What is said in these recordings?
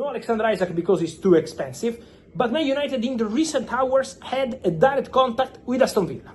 No Alexander Isak because he's too expensive, but Man United in the recent hours had a direct contact with Aston Villa.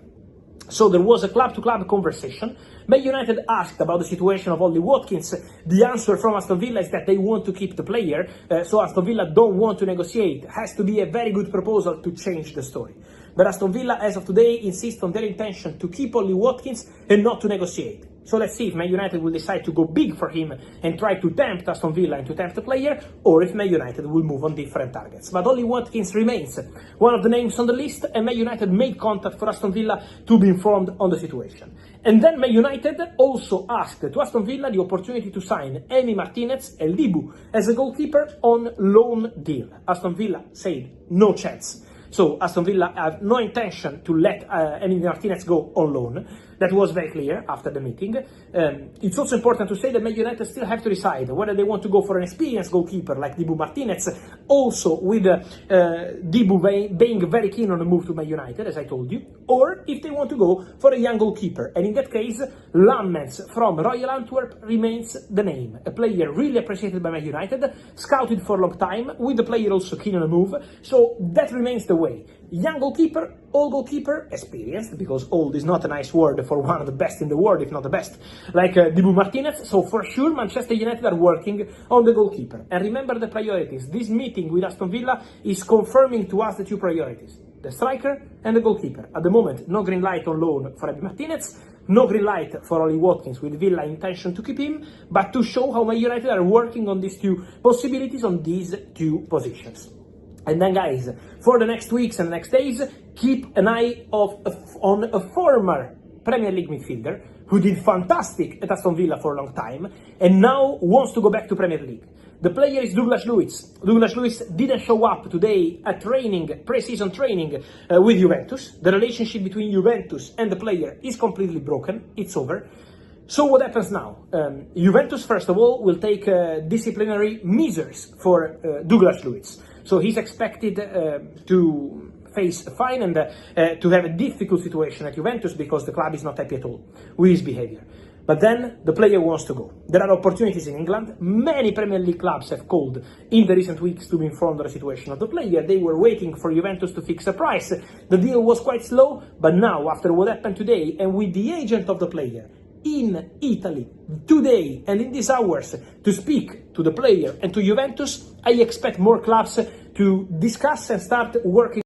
So there was a club-to-club conversation. Man United asked about the situation of Ollie Watkins. The answer from Aston Villa is that they want to keep the player, so Aston Villa don't want to negotiate. It has to be a very good proposal to change the story. But Aston Villa, as of today, insists on their intention to keep Ollie Watkins and not to negotiate. So let's see if Man United will decide to go big for him and try to tempt Aston Villa and to tempt the player, or if Man United will move on different targets. But Ollie Watkins remains one of the names on the list, and Man United made contact for Aston Villa to be informed on the situation. And then Man United also asked to Aston Villa the opportunity to sign Martínez and Dibu as a goalkeeper on loan deal. Aston Villa said no chance. So Aston Villa have no intention to let Martínez go on loan. That was very clear after the meeting. It's also important to say that Man United still have to decide whether they want to go for an experienced goalkeeper like Dibu Martínez, also with Dibu being very keen on the move to Man United, as I told you, or if they want to go for a young goalkeeper. And in that case, Lammens from Royal Antwerp remains the name. A player really appreciated by Man United, scouted for a long time, with the player also keen on the move. So that remains the way. Young goalkeeper, old goalkeeper, experienced, because old is not a nice word for one of the best in the world, if not the best, like Dibu Martínez. So for sure, Manchester United are working on the goalkeeper. And remember the priorities. This meeting with Aston Villa is confirming to us the two priorities: the striker and the goalkeeper. At the moment, no green light on loan for Martínez, no green light for Ollie Watkins, with Villa intention to keep him, but to show how Man United are working on these two possibilities, on these two positions. And then, guys, for the next weeks and the next days, keep an eye on a former Premier League midfielder who did fantastic at Aston Villa for a long time and now wants to go back to Premier League. The player is Douglas Luiz. Douglas Luiz didn't show up today at pre-season training with Juventus. The relationship between Juventus and the player is completely broken. It's over. So what happens now? Juventus, first of all, will take disciplinary measures for Douglas Luiz. So he's expected to face a fine and to have a difficult situation at Juventus because the club is not happy at all with his behavior. But then the player wants to go. There are opportunities in England. Many Premier League clubs have called in the recent weeks to be informed of the situation of the player. They were waiting for Juventus to fix a price. The deal was quite slow, but now, after what happened today, and with the agent of the player in Italy today and in these hours to speak to the player and to Juventus, I expect more clubs to discuss and start working